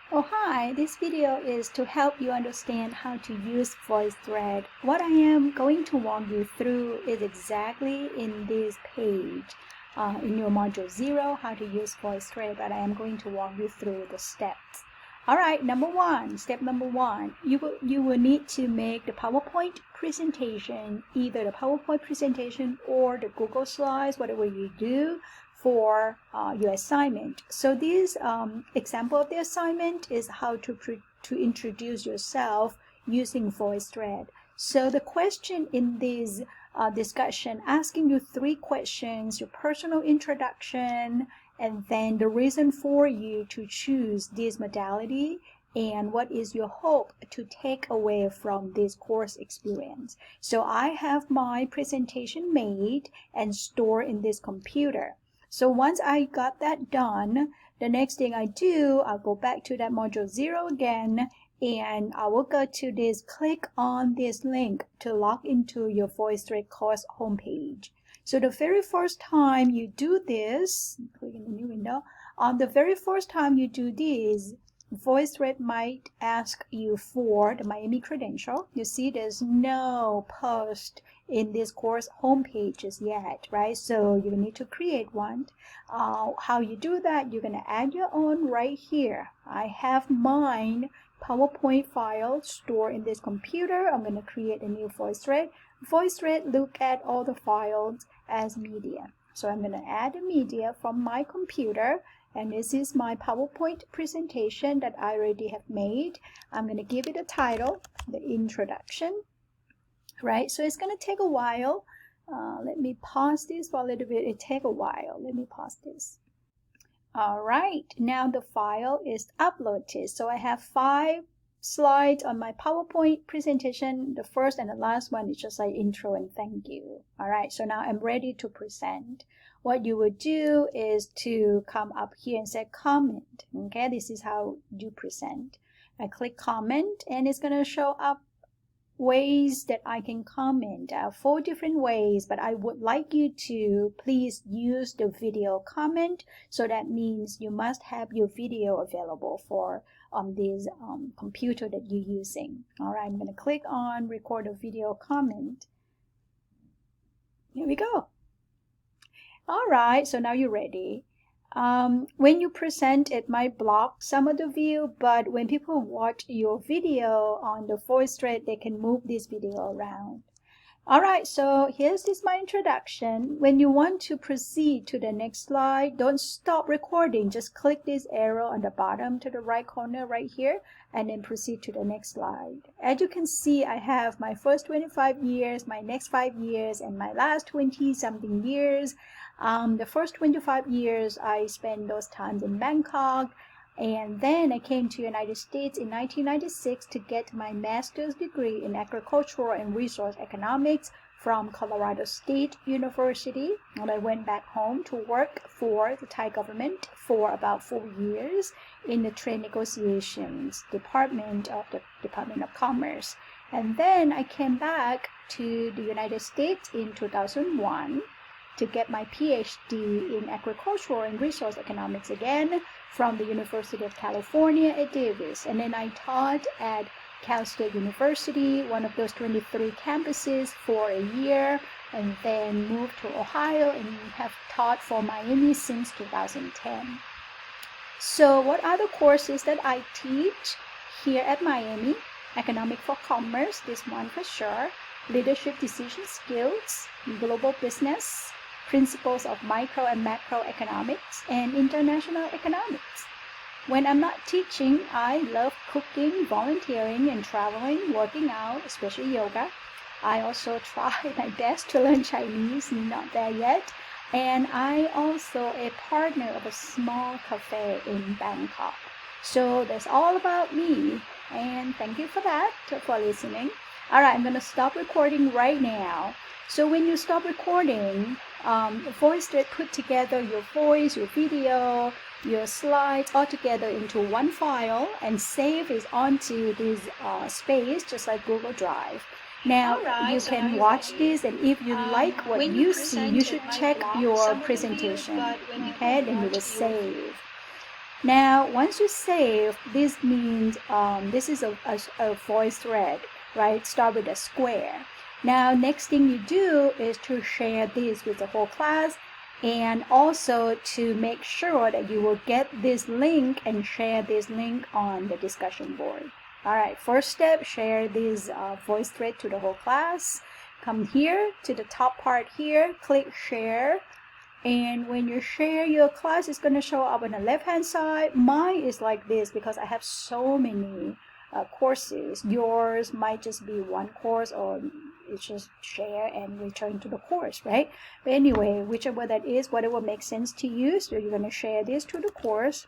Oh hi, this video is to help you understand how to use VoiceThread. What I am going to walk you through is exactly in this page in your module 0, how to use VoiceThread, but I am going to walk you through the steps. Alright, step number one, you will need to make the PowerPoint presentation, either the PowerPoint presentation or the Google Slides, whatever you do, for your assignment. So this example of the assignment is how to introduce yourself using VoiceThread. So the question in this discussion, asking you 3 questions, your personal introduction, and then the reason for you to choose this modality, and what is your hope to take away from this course experience. So I have my presentation made and stored in this computer. So once I got that done, the next thing I do, I'll go back to that module 0 again, and I will go to this, click on this link to log into your VoiceThread course homepage. So the very first time you do this, click in the new window, on the very first time you do this, VoiceThread might ask you for the Miami credential. You see there's no post in this course homepage just yet, right? So you need to create one. How you do that, you're going to add your own right here. I have mine PowerPoint file stored in this computer. I'm going to create a new VoiceThread. VoiceThread look at all the files as media. So I'm going to add a media from my computer, and this is my PowerPoint presentation that I already have made. I'm going to give it a title, the introduction, right? So it's going to take a while. Let me pause this for a little bit. It take a while. Let me pause this. All right, now the file is uploaded. So I have 5 slides on my PowerPoint presentation. The first and the last one is just like intro and thank you. All right, so now I'm ready to present. What you would do is to come up here and say comment. Okay, this is how you present. I click comment, and it's going to show up ways that I can comment. 4 different ways, but I would like you to please use the video comment. So that means you must have your video available for this computer that you're using. All right, I'm going to click on record a video comment. Here we go. All right, so now you're ready. When you present, it might block some of the view, but when people watch your video on the VoiceThread, they can move this video around. All right, so here's my introduction. When you want to proceed to the next slide, don't stop recording. Just click this arrow on the bottom to the right corner right here, and then proceed to the next slide. As you can see, I have my first 25 years, my next 5 years, and my last 20-something years. The first 25 years, I spent those times in Bangkok, and then I came to the United States in 1996 to get my master's degree in agricultural and resource economics from Colorado State University. And I went back home to work for the Thai government for about 4 years in the trade negotiations department of the Department of Commerce. And then I came back to the United States in 2001 to get my PhD in agricultural and resource economics again from the University of California at Davis. And then I taught at Cal State University, one of those 23 campuses, for a year, and then moved to Ohio and have taught for Miami since 2010. So what are the courses that I teach here at Miami? Economic for Commerce, this one for sure. Leadership Decision Skills, Global Business, Principles of Micro and Macroeconomics, and International Economics. When I'm not teaching, I love cooking, volunteering, and traveling, working out, especially yoga. I also try my best to learn Chinese, not there yet. And I also a partner of a small cafe in Bangkok. So that's all about me. And thank you for that, for listening. All right, I'm going to stop recording right now. So when you stop recording, VoiceThread put together your voice, your video, your slides all together into one file and save it onto this space, just like Google Drive. Now you can watch this, and if you like what you see, you should check your presentation. Okay, then you will save. Now, once you save, this means this is a VoiceThread, right? Start with a square. Now, next thing you do is to share this with the whole class, and also to make sure that you will get this link and share this link on the discussion board. All right, first step, share this VoiceThread to the whole class. Come here to the top part here, click share. And when you share your class, it's going to show up on the left hand side. Mine is like this because I have so many courses. Yours might just be one course, or it's just share and return to the course, right? But anyway, whichever that is, whatever makes sense to you. So you're going to share this to the course.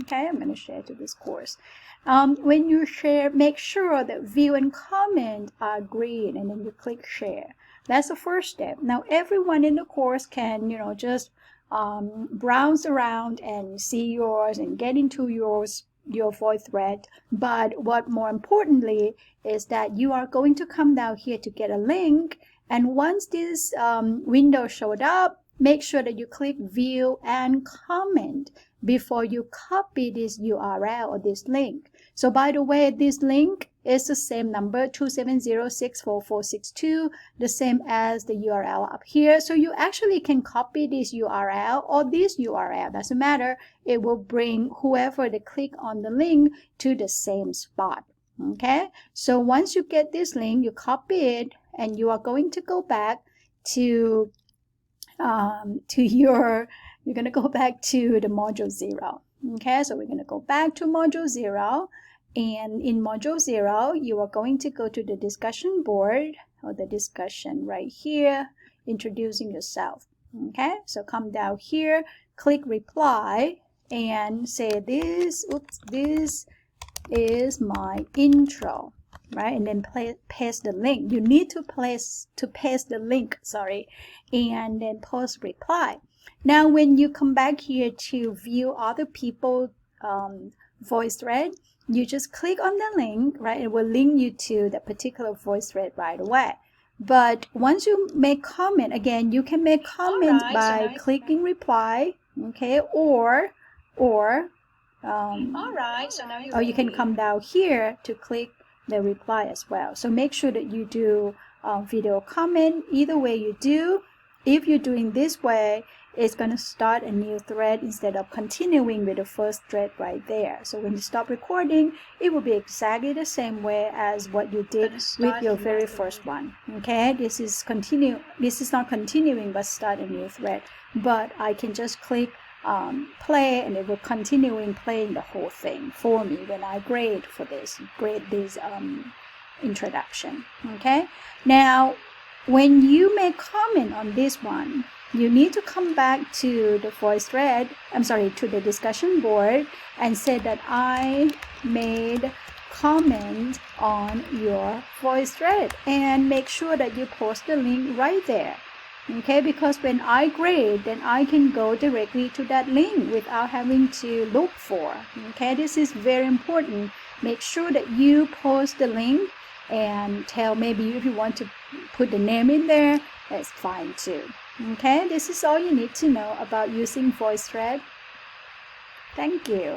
Okay, I'm going to share to this course. When you share, make sure that view and comment are green, and then you click share. That's the first step. Now everyone in the course can, just browse around and see yours and get into your VoiceThread. But what more importantly is that you are going to come down here to get a link. And once this window showed up, make sure that you click view and comment before you copy this URL or this link. So by the way, this link is the same number, 270644462, the same as the URL up here. So you actually can copy this URL or this URL, doesn't matter. It will bring whoever they click on the link to the same spot. Okay, so once you get this link, you copy it, and you are going to go back to you're going to go back to the module 0. Okay, so we're going to go back to module 0, and in module 0 you are going to go to the discussion board, or the discussion right here, introducing yourself. Okay, so come down here, click reply, and say this is my intro, right? And then paste the link. You need to paste the link, and then post reply. Now when you come back here to view other people's VoiceThread, you just click on the link, right? It will link you to the particular VoiceThread right away. But once you make comment, again, you can make comments by clicking reply, okay, or you can come down here to click the reply as well. So make sure that you do video comment. Either way you do, if you're doing this way, it's going to start a new thread instead of continuing with the first thread right there. So when you stop recording, it will be exactly the same way as what you did with your very first one. Okay, this is not continuing, but start a new thread. But I can just click play, and it will continue playing the whole thing for me when I grade this introduction. Okay, now when you make comment on this one, you need to come back to the VoiceThread, to the discussion board, and say that I made comment on your VoiceThread, and make sure that you post the link right there. Okay, because when I grade, then I can go directly to that link without having to look for. Okay, this is very important. Make sure that you post the link, and tell, maybe if you want to put the name in there, that's fine too. Okay, this is all you need to know about using VoiceThread. Thank you.